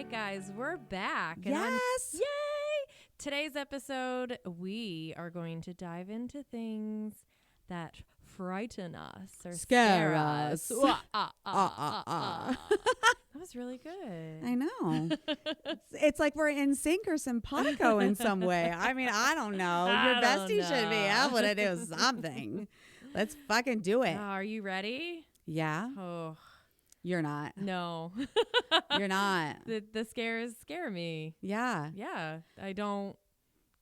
right, guys, we're back. Yes. Yay! Today's episode, we are going to dive into things that frighten us or scare us. That was really good. I know. It's like we're in sync or simpatico in some way. I mean, I don't know. Your bestie should be able to do something. Let's fucking do it. Are you ready? Yeah. Oh, You're not. no. You're not. The scares scare me. Yeah. Yeah, I don't.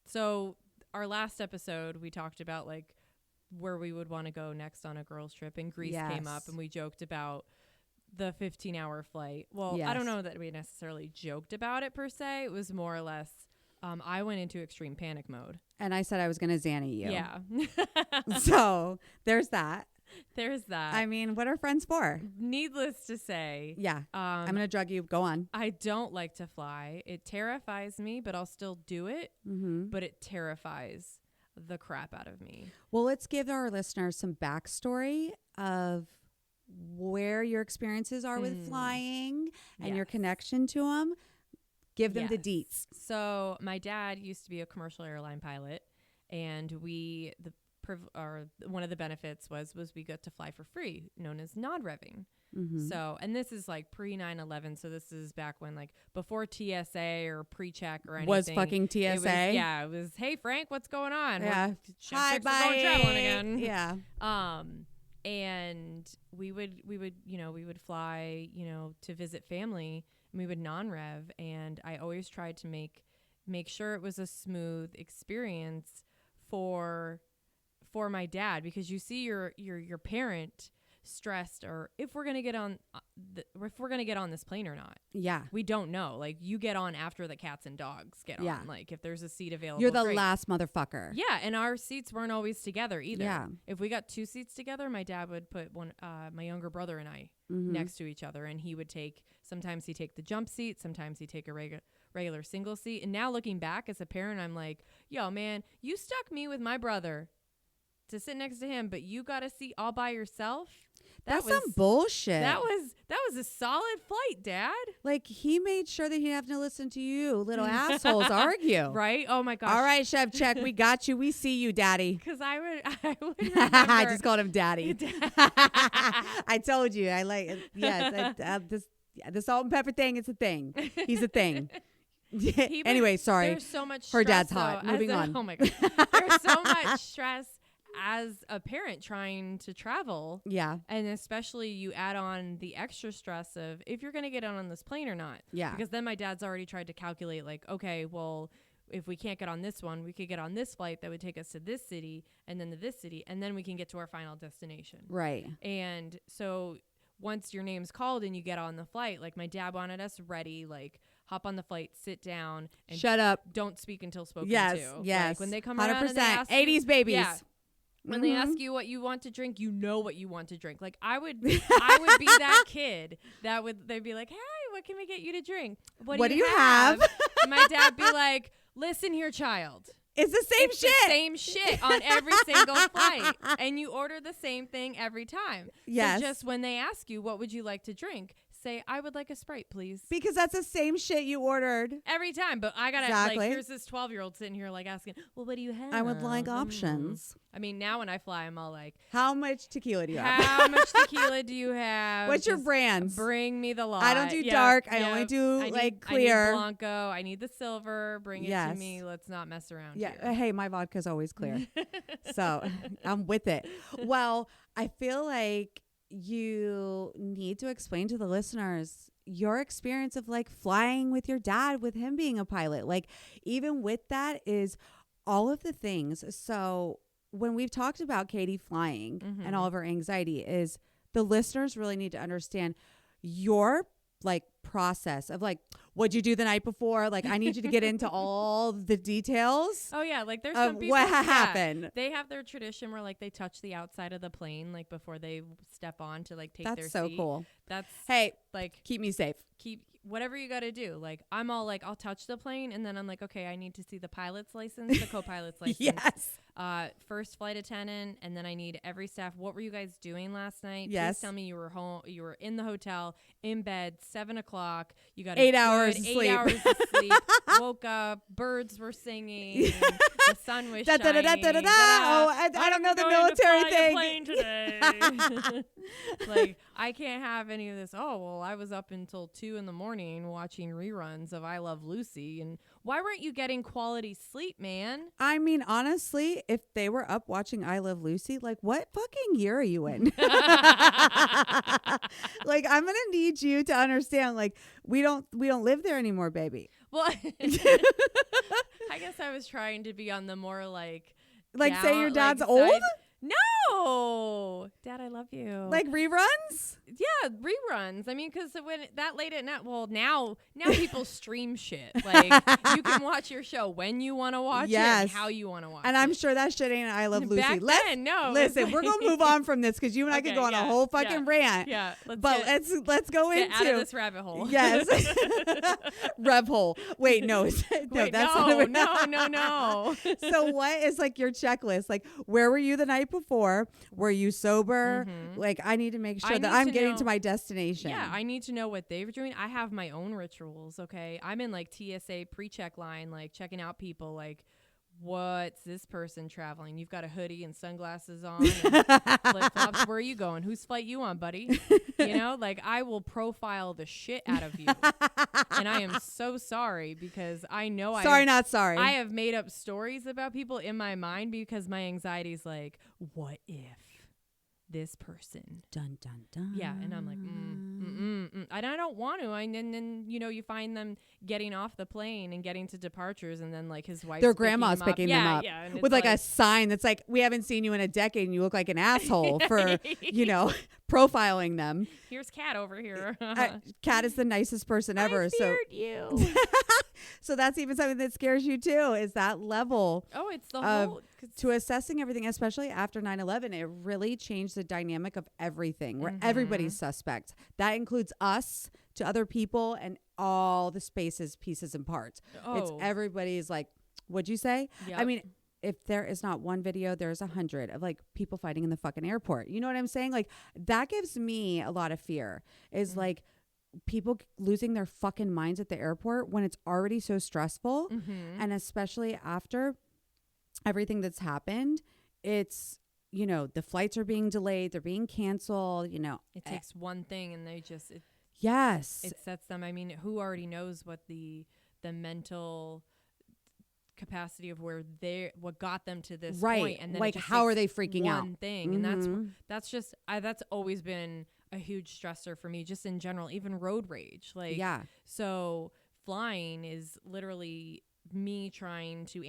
So our last episode, we talked about like where we would want to go next on a girls trip, and Greece came up, and we joked about the 15-hour flight. Well, I don't know that we necessarily joked about it per se. It was more or less, I went into extreme panic mode. And I said I was going to Zanny you. Yeah. So there's that. There's that. I mean, what are friends for? Needless to say. Yeah. I'm going to drug you. Go on. I don't like to fly. It terrifies me, but I'll still do it. Mm-hmm. But it terrifies the crap out of me. Well, let's give our listeners some backstory of where your experiences are with flying and your connection to them. Give them the deets. So my dad used to be a commercial airline pilot, and one of the benefits was we got to fly for free, known as non-revving. Mm-hmm. So, and this is like pre 9/11. So this is back when like before TSA or pre-check or anything. Was fucking TSA. It was, hey Frank, what's going on? Yeah. Hi, bye. We're going traveling again. Yeah. And we would fly, to visit family, and we would non-rev, and I always tried to make sure it was a smooth experience for my dad, because you see your parent stressed, or if we're gonna get on this plane or not. Yeah. We don't know. Like, you get on after the cats and dogs get on. Like, if there's a seat available. You're the great. last motherfucker. Yeah, and our seats weren't always together either. Yeah. If we got two seats together, my dad would put my younger brother and I next to each other, and he would sometimes he'd take the jump seat, sometimes he'd take a regular single seat. And now looking back as a parent, I'm like, yo, man, you stuck me with my brother to sit next to him, but you got a seat all by yourself. That's some bullshit. That was a solid flight, Dad. Like, he made sure that he didn't have to listen to you little assholes argue. Right? Oh my gosh. All right, Chef Check, we got you. We see you, Daddy. Because I would I just called him Daddy. I told you. I like it. Yes. The salt and pepper thing is a thing. He's a thing. Anyway, sorry. There's so much stress. Her dad's hot. Moving on. Oh my God. There's so much stress as a parent trying to travel. Yeah. And especially you add on the extra stress of if you're going to get on this plane or not. Yeah. Because then my dad's already tried to calculate, like, okay, well, if we can't get on this one, we could get on this flight that would take us to this city, and then to this city, and then we can get to our final destination. Right. And so once your name's called and you get on the flight, like, my dad wanted us ready, like, hop on the flight, sit down, and shut up. Don't speak until spoken yes, to. Yes. Like, when they come 100%. around and they ask 80s babies. Yeah. When they ask you what you want to drink, you know what you want to drink. Like, I would be that kid they'd be like, hey, what can we get you to drink? What do you have? My dad be like, listen here, child. It's the same shit on every single flight. And you order the same thing every time. Yes. So just when they ask you, what would you like to drink? Say, I would like a Sprite, please. Because that's the same shit you ordered. Every time. But I gotta, exactly. like, here's this 12-year-old sitting here, like, asking, well, what do you have? I would like options. I mean, now when I fly, I'm all like, how much tequila do you have? How much tequila do you have? What's your brands? Bring me the lot. I don't do dark. I only do clear. I need Blanco. I need the silver. Bring it to me. Let's not mess around here. Hey, my vodka's always clear. So I'm with it. Well, I feel like you need to explain to the listeners your experience of like flying with your dad, with him being a pilot. Like, even with that is all of the things. So when we've talked about Katie flying and all of her anxiety, is the listeners really need to understand your like process of like, what'd you do the night before? Like, I need you to get into all the details. Oh yeah, like there's some people what happened. They have their tradition where like they touch the outside of the plane like before they step on to like take their seat. That's so cool. That's hey, like keep me safe. Keep whatever you got to do. Like, I'm all like, I'll touch the plane, and then I'm like, okay, I need to see the pilot's license, the co-pilot's license. Yes. First flight attendant, and then I need every staff. What were you guys doing last night? Yes. Please tell me you were home. You were in the hotel, in bed, 7:00 o'clock. You got 8 hours of 8 sleep. hours of sleep. Woke up, birds were singing, the sun was shining. Oh, I don't know the military thing. Plane today. Like, I can't have any of this. Oh, well, I was up until 2 a.m. watching reruns of I Love Lucy. And why weren't you getting quality sleep, man? I mean, honestly, if they were up watching I Love Lucy, like, what fucking year are you in? Like, I'm gonna need you to understand, like, we don't live there anymore, baby. Well, I guess I was trying to be on the more like say your dad's old? No, Dad, I love you. Like reruns? Yeah, reruns. I mean, because when that late at night, well, now people stream shit. Like, you can watch your show when you want to watch it and how you want to watch it. And I'm sure that shit ain't I Love Lucy. Listen, we're gonna move on from this because you and I could go on a whole fucking rant. Yeah, let's go into out of this rabbit hole. Yes, rev hole. Wait, no, that's no. So what is like your checklist? Like, where were you the night before? Were you sober? Mm-hmm. Like, I need to make sure that I'm getting to my destination. Yeah, I need to know what they were doing. I have my own rituals, okay? I'm in like TSA pre-check line, like checking out people, like, what's this person traveling? You've got a hoodie and sunglasses on and flip-flops. Where are you going? Whose flight you on, buddy? You know, like, I will profile the shit out of you. And I am so sorry because I know not sorry. I have made up stories about people in my mind because my anxiety is like, what if this person? Dun, dun, dun. Yeah, and I'm like, and I don't want to. And then you know, you find them getting off the plane and getting to departures, and then like his wife, their grandma's picking them up with like a sign that's like, we haven't seen you in a decade and you look like an asshole for, you know, profiling them. Here's Kat over here. Kat is the nicest person ever. I feared you. So that's even something that scares you too, is that level. Oh, it's the whole to assessing everything, especially after 9/11. It really changed the dynamic of everything, where everybody's suspect. That includes us to other people and all the spaces, pieces, and parts. It's everybody's like, what'd you say? Yep. I mean, if there is not one video, there's 100 of like people fighting in the fucking airport. You know what I'm saying? Like, that gives me a lot of fear, is like people losing their fucking minds at the airport when it's already so stressful. And especially after everything that's happened, it's, you know, the flights are being delayed, they're being canceled, you know. It takes one thing and they just, it sets them. I mean, who already knows what the mental capacity of what got them to this point, and then like, how are they freaking out? One thing, and that's just that's always been a huge stressor for me, just in general, even road rage. Like, so flying is literally me trying to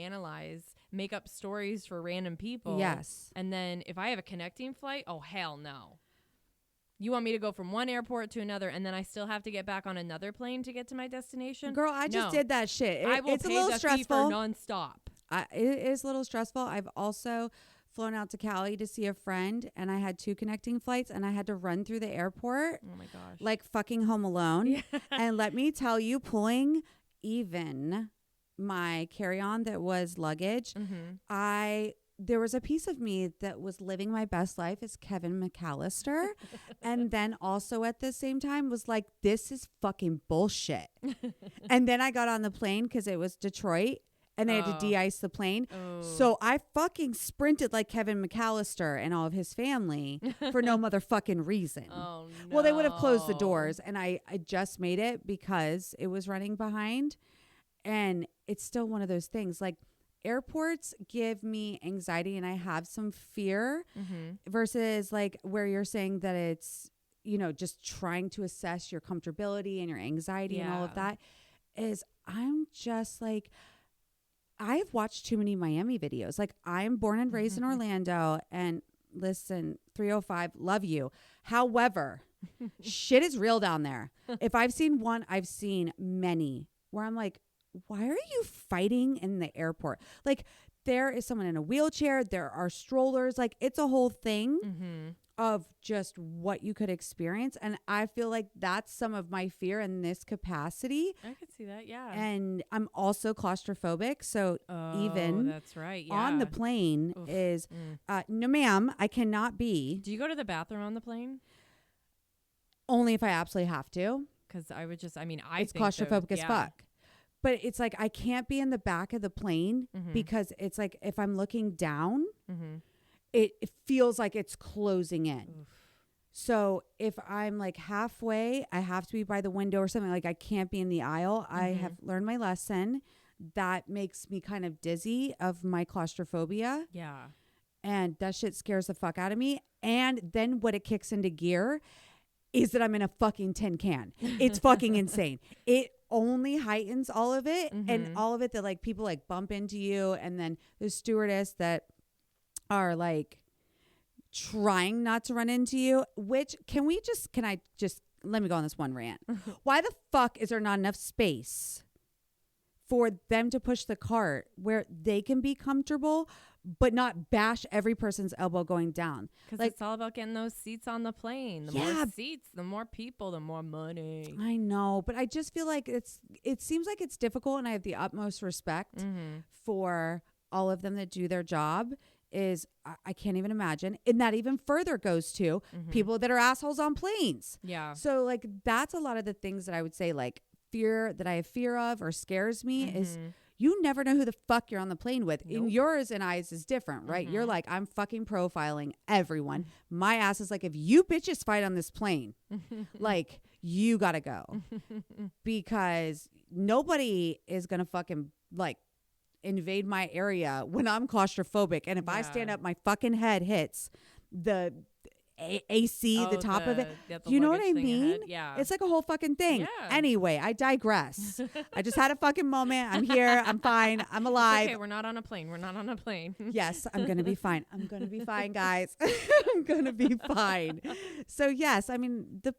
make up stories for random people. Yes. And then if I have a connecting flight, oh, hell no. You want me to go from one airport to another, and then I still have to get back on another plane to get to my destination? Girl, I just did that shit. I will it's pay a little the stressful. Fee for nonstop. It is a little stressful. I've also flown out to Cali to see a friend, and I had 2 connecting flights, and I had to run through the airport. Oh my gosh. Like fucking Home Alone. Yeah. And let me tell you, pulling even my carry-on that was luggage, there was a piece of me that was living my best life as Kevin McAllister. And then also at the same time was like, this is fucking bullshit. And then I got on the plane because it was Detroit, and they had to de-ice the plane. So I fucking sprinted like Kevin McAllister and all of his family for no motherfucking reason. Oh, no. Well, they would have closed the doors, and I just made it because it was running behind. And it's still one of those things, like, airports give me anxiety and I have some fear versus like where you're saying that it's, you know, just trying to assess your comfortability and your anxiety and all of that, is I'm just like, I've watched too many Miami videos. Like, I'm born and raised in Orlando, and listen, 305, love you. However, shit is real down there. If I've seen one, I've seen many where I'm like, why are you fighting in the airport? Like, there is someone in a wheelchair. There are strollers. Like, it's a whole thing of just what you could experience. And I feel like that's some of my fear in this capacity. I could see that, yeah. And I'm also claustrophobic. So even that's right, on the plane is, no, ma'am, I cannot be. Do you go to the bathroom on the plane? Only if I absolutely have to. Because I would just, It's think so, claustrophobic as yeah. fuck. But it's like I can't be in the back of the plane because it's like if I'm looking down, it feels like it's closing in. Oof. So if I'm like halfway, I have to be by the window or something. Like I can't be in the aisle. I have learned my lesson. That makes me kind of dizzy of my claustrophobia. Yeah. And that shit scares the fuck out of me. And then what it kicks into gear is that I'm in a fucking tin can. It's fucking insane. It only heightens all of it. And all of it that like people like bump into you. And then the stewardess that are like trying not to run into you, which can I just let me go on this one rant. Why the fuck is there not enough space for them to push the cart where they can be comfortable but not bash every person's elbow going down? Because like, it's all about getting those seats on the plane. The more seats, the more people, the more money. I know, but I just feel like it seems like it's difficult, and I have the utmost respect for all of them that do their job. I can't even imagine. And that even further goes to people that are assholes on planes. Yeah. So like that's a lot of the things that I would say like fear that I have fear of or scares me is you never know who the fuck you're on the plane with. Nope. And yours and I's is different, right? You're like, I'm fucking profiling everyone. My ass is like, if you bitches fight on this plane, like you gotta go. Because nobody is gonna fucking like invade my area when I'm claustrophobic. And if I stand up, my fucking head hits the AC, the top of it. You know what I mean? Ahead. Yeah. It's like a whole fucking thing. Yeah. Anyway, I digress. I just had a fucking moment. I'm here. I'm fine. I'm alive. Okay, we're not on a plane. We're not on a plane. Yes, I'm going to be fine. I'm going to be fine, guys. I'm going to be fine. So, yes, I mean, the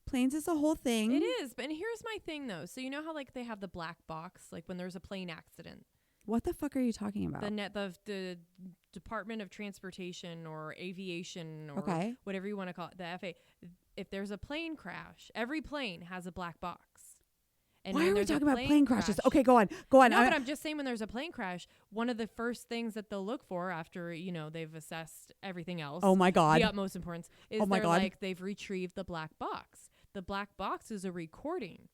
planes is a whole thing. It is. But and here's my thing, though. So, you know how like they have the black box, like when there's a plane accident? What the fuck are you talking about? The Department of Transportation or Aviation or whatever you want to call it, the FAA. If there's a plane crash, every plane has a black box. And why are we talking about plane crashes? Okay, go on. No, but I'm just saying when there's a plane crash, one of the first things that they'll look for after, they've assessed everything else. Oh my God. The utmost importance is they've retrieved the black box. The black box is a recording.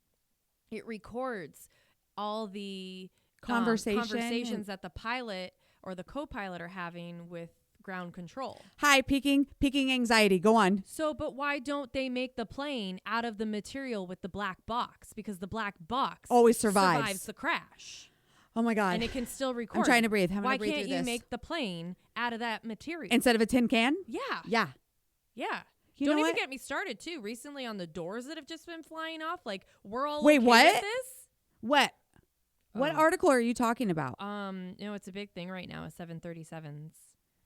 It records all the conversations that the pilot or the co-pilot are having with ground control. Hi, peaking anxiety. Go on. So, but why don't they make the plane out of the material with the black box? Because the black box always survives the crash. Oh my God. And it can still record. I'm trying to breathe. Why can't you make the plane out of that material? Instead of a tin can? Yeah. Yeah. Yeah. You Don't know even what? get me started too. Recently on the doors that have just been flying off. Like we're all Wait, okay what? with this? What article are you talking about? It's a big thing right now. 737s.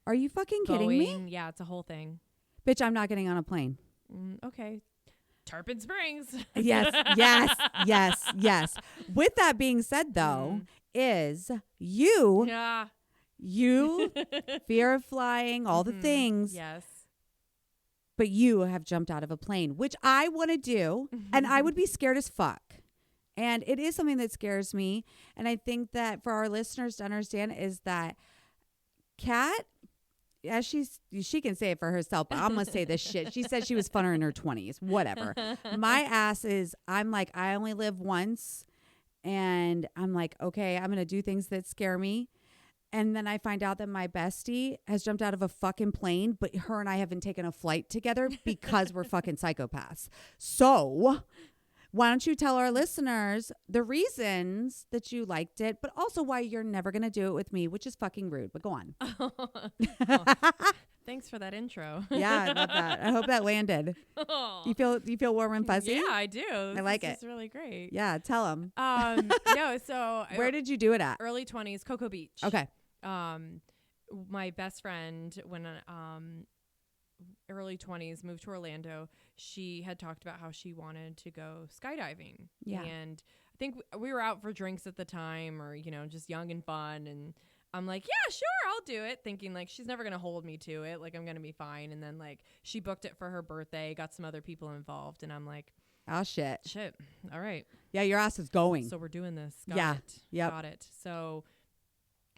Are you fucking kidding me? Yeah, it's a whole thing. Bitch, I'm not getting on a plane. Okay. Tarpon Springs. Yes. With that being said, though, is you fear of flying, all the things. Yes. But you have jumped out of a plane, which I want to do, and I would be scared as fuck. And it is something that scares me. And I think that for our listeners to understand is that Kat, as she can say it for herself, but I'm going to say this shit. She said she was funner in her 20s, whatever. My ass is, I'm like, I only live once. And I'm like, okay, I'm going to do things that scare me. And then I find out that my bestie has jumped out of a fucking plane, but her and I haven't taken a flight together because we're fucking psychopaths. So why don't you tell our listeners the reasons that you liked it, but also why you're never going to do it with me, which is fucking rude, but go on. Thanks for that intro. Yeah, I love that. I hope that landed. Oh. You feel warm and fuzzy? Yeah, I do. I like it. It's really great. Yeah, tell them. No, so where did you do it at? Early 20s, Cocoa Beach. Okay. My best friend, when early 20s, moved to Orlando, she had talked about how she wanted to go skydiving. Yeah. And I think we were out for drinks at the time, or, just young and fun. And I'm like, yeah, sure, I'll do it. Thinking like, she's never going to hold me to it. Like, I'm going to be fine. And then like, she booked it for her birthday, got some other people involved. And I'm like, oh, shit. All right. Yeah, your ass is going. So we're doing this. Got it. So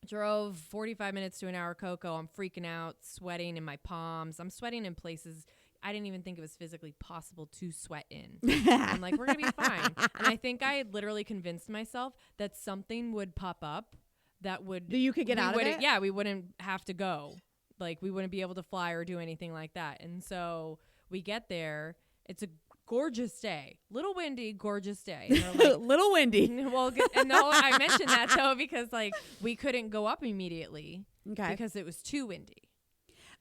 drove 45 minutes to an hour, Coco. I'm freaking out, sweating in my palms. I'm sweating in places I didn't even think it was physically possible to sweat in. I'm like, we're going to be fine. And I think I had literally convinced myself that something would pop up that would. You could get out of it? Yeah, we wouldn't have to go. Like, we wouldn't be able to fly or do anything like that. And so we get there. It's a gorgeous day. Little windy, gorgeous day. Like, little windy. Well, and no, I mentioned that, though, because, like, we couldn't go up immediately. Okay. Because it was too windy.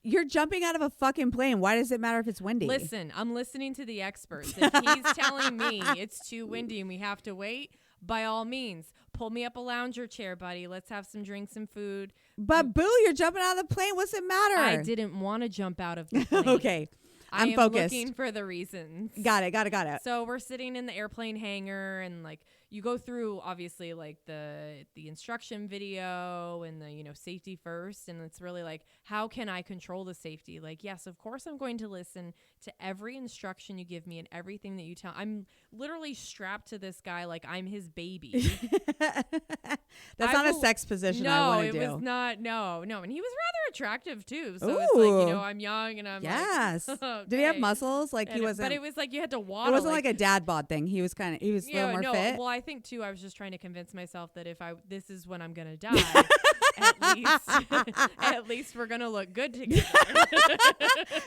You're jumping out of a fucking plane. Why does it matter if it's windy? Listen, I'm listening to the experts. If he's telling me it's too windy and we have to wait, by all means, pull me up a lounger chair, buddy. Let's have some drinks and food. But boo, you're jumping out of the plane. What's it matter? I didn't want to jump out of the plane. Okay. I'm focused. Looking for the reasons. Got it. So we're sitting in the airplane hangar, and like you go through obviously like the instruction video and the, you know, safety first, and it's really like, how can I control the safety? Like, yes, of course I'm going to listen to every instruction you give me and everything that you tell. I'm literally strapped to this guy like I'm his baby. That's not a sex position I want to do. No, it was not. No. And he was rather attractive too. So Ooh. it's like, you know, I'm young and I'm yes. like, okay. Did he have muscles? Like, he wasn't. But it was like you had to waddle. It wasn't like a dad bod thing. He was a little more fit. Well, I think too, I was just trying to convince myself that this is when I'm gonna die. at least we're gonna look good together.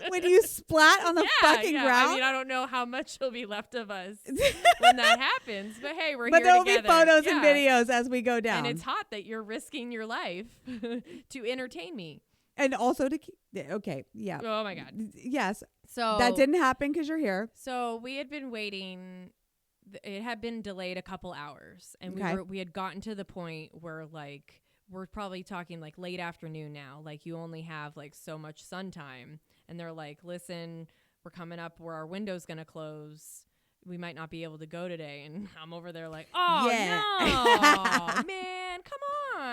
When you splat on the fucking ground. I mean, I don't know how much will be left of us when that happens, but hey, we're but here there will together. be photos and videos as we go down. And it's hot that you're risking your life to entertain me. And also to keep. Okay, yeah. Oh my God. Yes. So that didn't happen because you're here. So we had been waiting. It had been delayed a couple hours, and we had gotten to the point where like we're probably talking like late afternoon now. Like you only have like so much sun time, and they're like, "Listen, we're coming up where our window's gonna close. We might not be able to go today." And I'm over there like, "Oh no, man, come on!"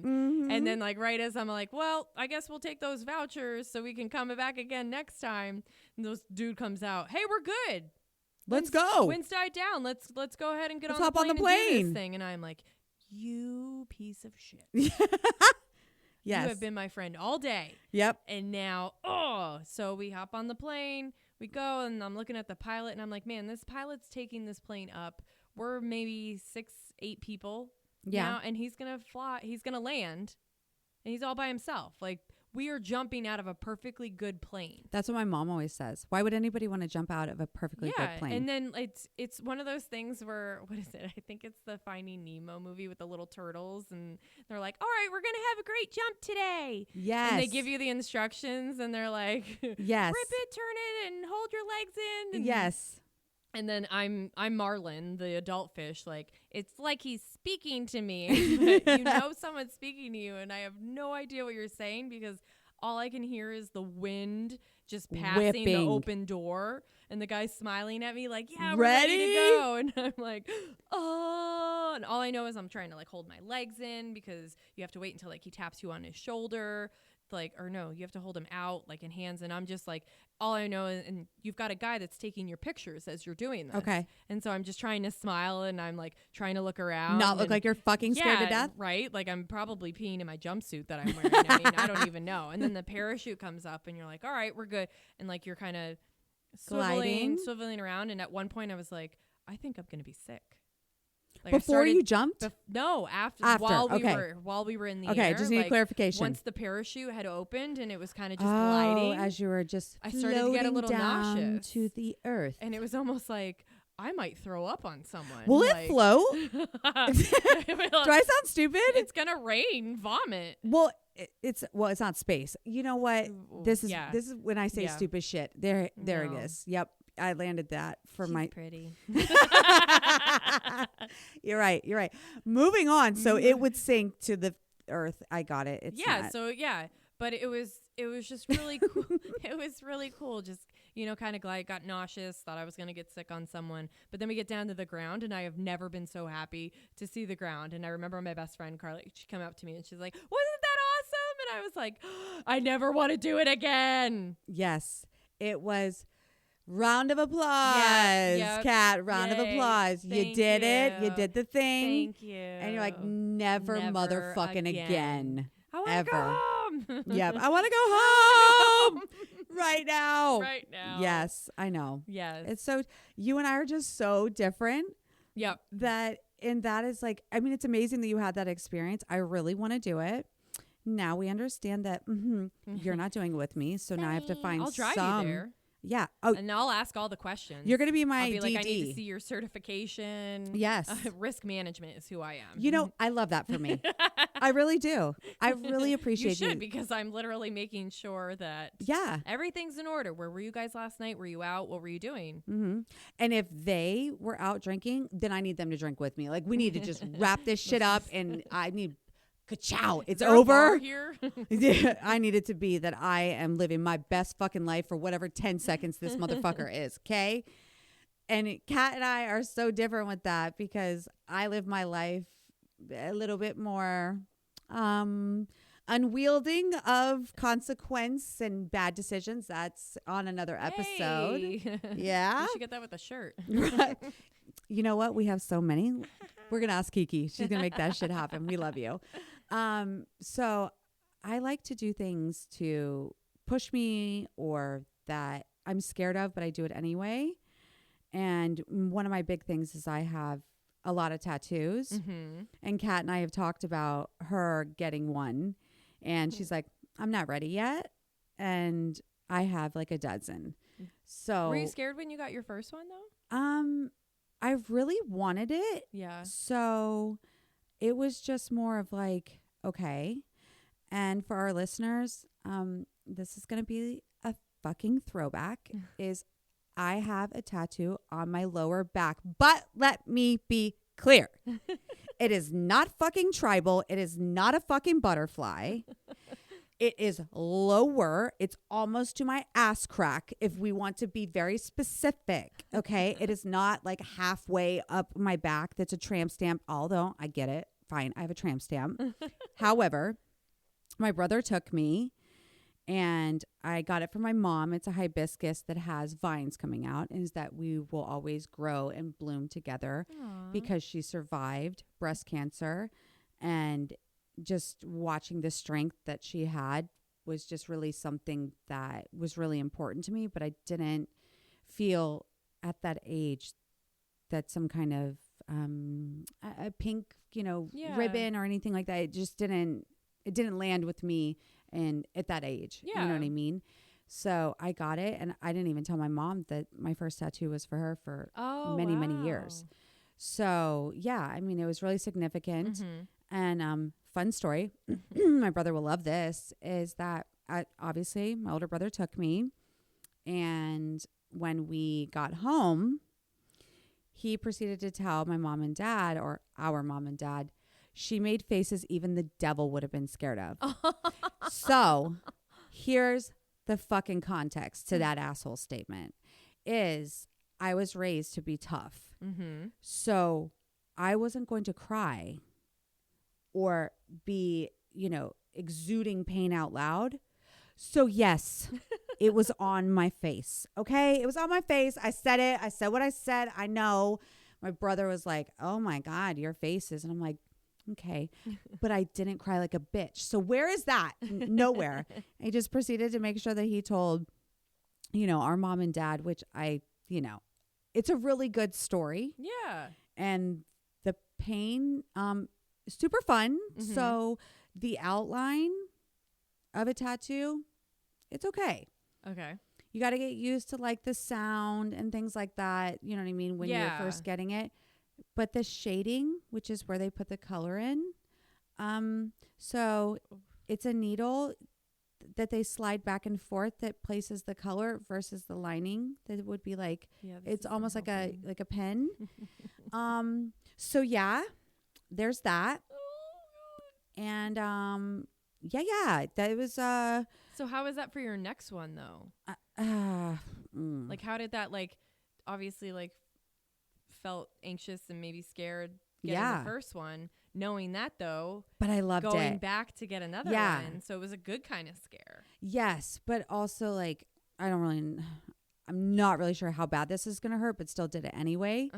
Mm-hmm. And then like right as I'm like, "Well, I guess we'll take those vouchers so we can come back again next time." And this dude comes out, "Hey, we're good. Let's go. Wind's died down. Let's go ahead and Let's on hop the plane on the and do plane." this thing." And I'm like, "You piece of shit." Yes. You have been my friend all day. Yep. And now, so we hop on the plane, we go, and I'm looking at the pilot, and I'm like, man, this pilot's taking this plane up. We're maybe 6-8 people now, and he's going to fly. He's going to land, and he's all by himself. Like, we are jumping out of a perfectly good plane. That's what my mom always says. Why would anybody want to jump out of a perfectly good plane? And then it's one of those things where, what is it? I think it's the Finding Nemo movie with the little turtles, and they're like, "All right, we're gonna have a great jump today." Yes. And they give you the instructions, and they're like, "Yes, rip it, turn it, and hold your legs in." And yes. And then I'm Marlin, the adult fish. Like, it's like he's speaking to me. But you know someone's speaking to you, and I have no idea what you're saying because all I can hear is the wind just passing the open door, and the guy's smiling at me like, "Yeah, we're ready to go." And I'm like, "Oh!" And all I know is I'm trying to like hold my legs in because you have to wait until like he taps you on his shoulder. Like, or no, you have to hold him out like in hands, and I'm just like, all I know is, and you've got a guy that's taking your pictures as you're doing this. Okay. And so I'm just trying to smile, and I'm like trying to look around, not look like you're fucking scared to death, right? Like I'm probably peeing in my jumpsuit that I'm wearing. I mean, I don't even know. And then the parachute comes up, and you're like, all right, we're good, and like you're kind of swiveling around, and at one point I was like, I think I'm gonna be sick. Like before you jumped? No, after while we were in the air. Okay, just need like, clarification. Once the parachute had opened and it was kind of just gliding, as you were just I started to get a little down nauseous to the earth, and it was almost like I might throw up on someone. Will like, it float? Do I sound stupid? It's gonna rain vomit. Well, it's not space. You know what? This is when I say stupid shit. There it is. Yep. I landed that for She's pretty. You're right. Moving on. So it would sink to the earth. I got it. It's not. But it was just really cool. It was really cool. Just, kind of glad, got nauseous, thought I was going to get sick on someone. But then we get down to the ground, and I have never been so happy to see the ground. And I remember my best friend, Carly, she came up to me and she's like, "Wasn't that awesome?" And I was like, I never want to do it again. Yes, it was. Round of applause, Kat. Round of applause. You did it. You did the thing. Thank you. And you're like, never motherfucking again. I want to go home. Yep. I want to go home. Right now. Right now. Yes, I know. Yes. It's so, you and I are just so different. Yep. That is like, I mean, it's amazing that you had that experience. I really want to do it. Now we understand that you're not doing it with me. So now I have to find I'll drive some. you there. Yeah. Oh, And I'll ask all the questions. you're going to be my I'll be like, DD. I need to see your certification. Yes. Risk management is who I am. You know, I love that for me. I really do. I really appreciate you. Should, because I'm literally making sure that everything's in order. Where were you guys last night? Were you out? What were you doing? Mm-hmm. And if they were out drinking, then I need them to drink with me. Like, we need to just wrap this shit up, and I need ka-chow. It's over. Here? Yeah, I need it to be that I am living my best fucking life for whatever 10 seconds this motherfucker is. Okay. And Kat and I are so different with that because I live my life a little bit more unwielding of consequence and bad decisions. That's on another episode. Hey. Yeah. You should get that with a shirt. Right. You know what? We have so many. We're going to ask Kiki. She's going to make that shit happen. We love you. So I like to do things to push me or that I'm scared of, but I do it anyway. And one of my big things is I have a lot of tattoos. Mm-hmm. And Kat and I have talked about her getting one. And she's like, I'm not ready yet. And I have like a dozen. So were you scared when you got your first one though? I really wanted it. Yeah. So it was just more of like, okay. And for our listeners, this is going to be a fucking throwback is I have a tattoo on my lower back, but let me be clear. It is not fucking tribal. It is not a fucking butterfly. It is lower. It's almost to my ass crack if we want to be very specific. Okay. It is not like halfway up my back. That's a tramp stamp. Although I get it. Fine. I have a tramp stamp. However, my brother took me and I got it from my mom. It's a hibiscus that has vines coming out, and is that we will always grow and bloom together. Aww. Because she survived breast cancer, and just watching the strength that she had was just really something that was really important to me. But I didn't feel at that age that some kind of a pink, ribbon or anything like that. It just didn't land with me. And at that age, you know what I mean? So I got it, and I didn't even tell my mom that my first tattoo was for her for many years. So yeah, I mean, it was really significant. Mm-hmm. And fun story, my brother will love this, is that obviously my older brother took me, and when we got home, he proceeded to tell my mom and dad, or our mom and dad, she made faces even the devil would have been scared of. So here's the fucking context to that asshole statement is I was raised to be tough. Mm-hmm. So I wasn't going to cry or be, exuding pain out loud. So yes, it was on my face. Okay. It was on my face. I said it. I said what I said. I know. My brother was like, oh my God, your faces. And I'm like, okay, but I didn't cry like a bitch. So where is that? Nowhere. I just proceeded to make sure that he told, our mom and dad, which it's a really good story. Yeah. And the pain, super fun. Mm-hmm. So the outline of a tattoo, it's okay. Okay. You got to get used to like the sound and things like that. You know what I mean? When you're first getting it. But the shading, which is where they put the color in, so it's a needle that they slide back and forth that places the color versus the lining that would be like, it's almost like a pen. So yeah, there's that. And that was So how is that for your next one though? Like how did that obviously felt anxious and maybe scared getting the first one, knowing that though, but I loved going back to get another one, so it was a good kind of scare. Yes, but also I'm not really sure how bad this is gonna hurt, but still did it anyway.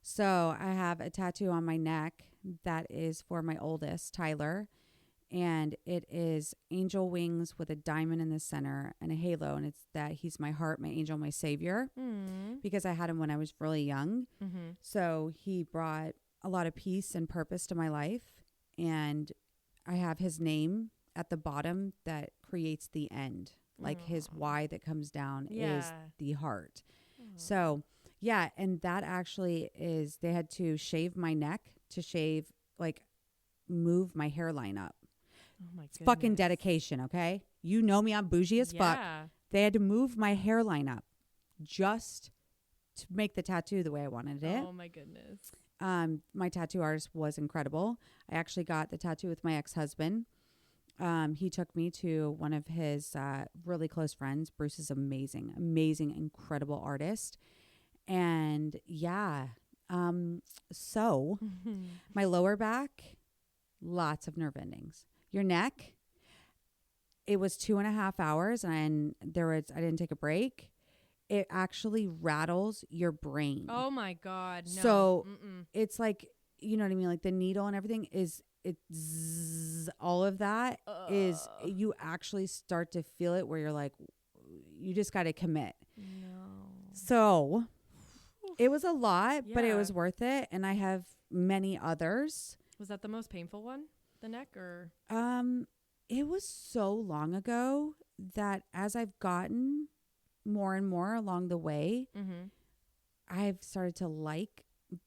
So I have a tattoo on my neck that is for my oldest, Tyler, and it is angel wings with a diamond in the center and a halo. And it's that he's my heart, my angel, my savior, because I had him when I was really young. So he brought a lot of peace and purpose to my life. And I have his name at the bottom that creates the end. Like his Y that comes down is the heart. So, yeah. And that actually is, they had to shave my neck to move my hairline up. Oh my It's fucking dedication, okay? You know me, I'm bougie as fuck. They had to move my hairline up just to make the tattoo the way I wanted it. Oh my goodness. My tattoo artist was incredible. I actually got the tattoo with my ex-husband. He took me to one of his really close friends. Bruce is amazing, incredible artist. And yeah, so my lower back, lots of nerve endings. Your neck, it was 2.5 hours and I didn't take a break. It actually rattles your brain. Oh my God. No. So it's like, you know what I mean? Like the needle and everything all of that is, you actually start to feel it where you're like, you just got to commit. No. So it was a lot, but it was worth it. And I have many others. Was that the most painful one? The neck or? It was so long ago that as I've gotten more and more along the way, I've started to like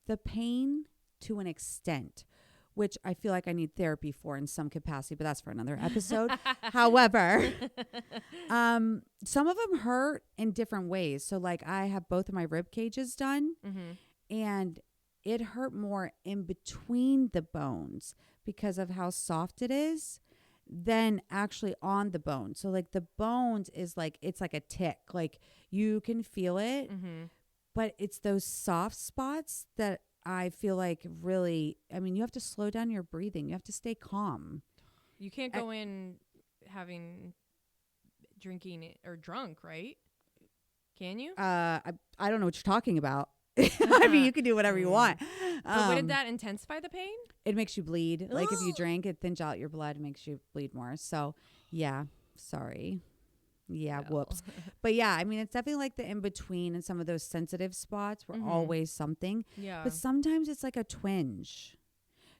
the pain to an extent, which I feel like I need therapy for in some capacity, but that's for another episode. However, some of them hurt in different ways. So like I have both of my rib cages done and it hurt more in between the bones because of how soft it is than actually on the bone. So like the bones is like, it's like a tick, like you can feel it, but it's those soft spots that I feel like really, I mean, you have to slow down your breathing. You have to stay calm. You can't go in drinking it or drunk, right? Can you? I don't know what you're talking about. I mean, you can do whatever you want. But wouldn't that intensify the pain? It makes you bleed. Like if you drink, it thins out your blood, makes you bleed more. So yeah, sorry. Yeah, whoops. But yeah, I mean, it's definitely like the in-between and some of those sensitive spots were always something. Yeah. But sometimes it's like a twinge.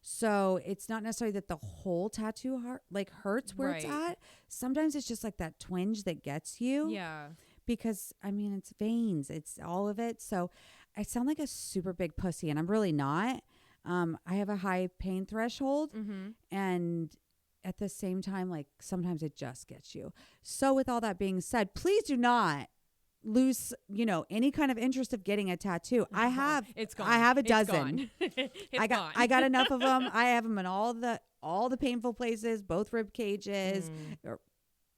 So it's not necessarily that the whole tattoo hurts where it's at. Sometimes it's just like that twinge that gets you. Yeah. Because, I mean, it's veins. It's all of it. So I sound like a super big pussy, and I'm really not. I have a high pain threshold. And at the same time, like sometimes it just gets you. So with all that being said, please do not lose, any kind of interest of getting a tattoo. I have, it's gone. I have a It's dozen. Gone. I got enough of them. I have them in all the painful places, both rib cages.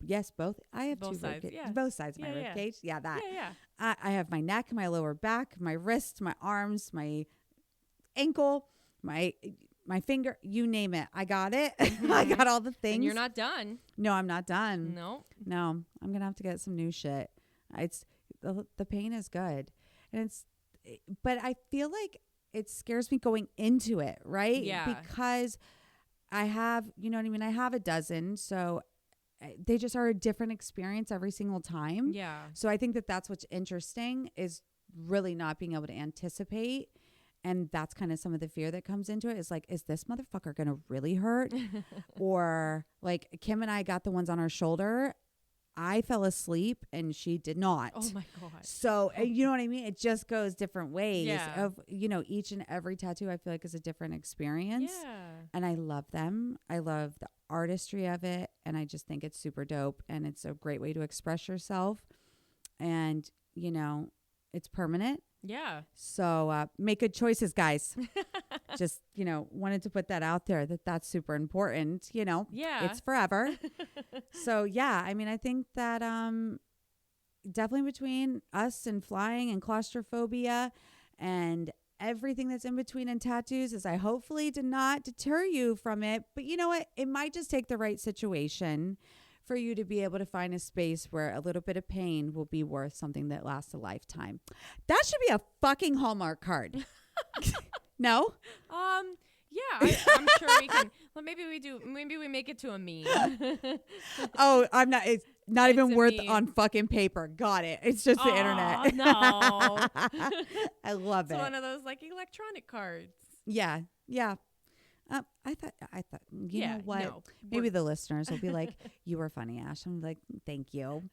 Yes, both. I have both two sides. rib cages. Both sides of my rib cage. Yeah, that. Yeah. I have my neck, my lower back, my wrists, my arms, my ankle, my finger, you name it. I got it. I got all the things. And you're not done. No, I'm not done. No. I'm going to have to get some new shit. It's the pain is good. But I feel like it scares me going into it, right? Yeah. Because I have, you know what I mean? I have a dozen. So they just are a different experience every single time. Yeah. So I think that's what's interesting is really not being able to anticipate. And that's kind of some of the fear that comes into it is like, is this motherfucker going to really hurt? Or like Kim and I got the ones on our shoulder. I fell asleep and she did not. Oh my God. So, you know what I mean? It just goes different ways Yeah. each and every tattoo I feel like is a different experience. Yeah. And I love them. I love the artistry of it. And I just think it's super dope. And it's a great way to express yourself. And, it's permanent. Yeah. So make good choices, guys. Just, wanted to put that out there that's super important. Yeah. It's forever. So, yeah, I mean, I think that definitely between us and flying and claustrophobia and everything that's in between and tattoos is I hopefully did not deter you from it. But you know what? It might just take the right situation for you to be able to find a space where a little bit of pain will be worth something that lasts a lifetime. That should be a fucking Hallmark card. No? I'm sure we can. Well, maybe we do. Maybe we make it to a meme. Oh, I'm not. It's not It's even a worth meme. on fucking paper. Got it. It's just the internet. No. I love It's it. one of those like electronic cards. Yeah. Yeah. I thought, you know what? No, Maybe the listeners will be like, you were funny, Ash. I'm like, thank you.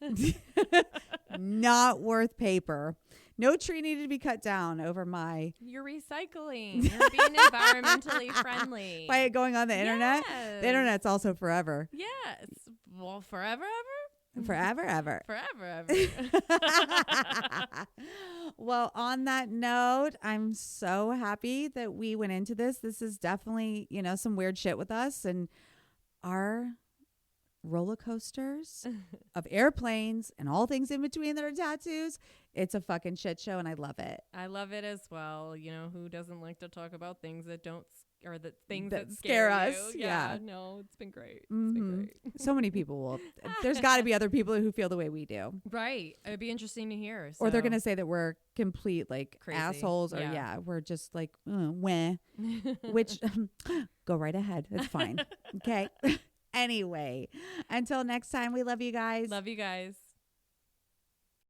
Not worth paper. No tree needed to be cut down over my. You're recycling. You're being environmentally friendly. By it going on the internet. Yes. The internet's also forever. Yes. Well, forever, ever? Forever, ever. Forever, ever. Well, on that note, I'm so happy that we went into this. This is definitely, some weird shit with us and our roller coasters of airplanes and all things in between that are tattoos. It's a fucking shit show and I love it. I love it as well. Who doesn't like to talk about things that don't or the things That that scare you? us. Yeah. No, it's been great. It's Mhm. been great. So many people will. There's got to be other people who feel the way we do. Right. It'd be interesting to hear. Or they're so. going to say that we're complete like Crazy. assholes or we're just like, weh. Which go right ahead. It's fine. Okay. Anyway, until next time, we love you guys. Love you guys.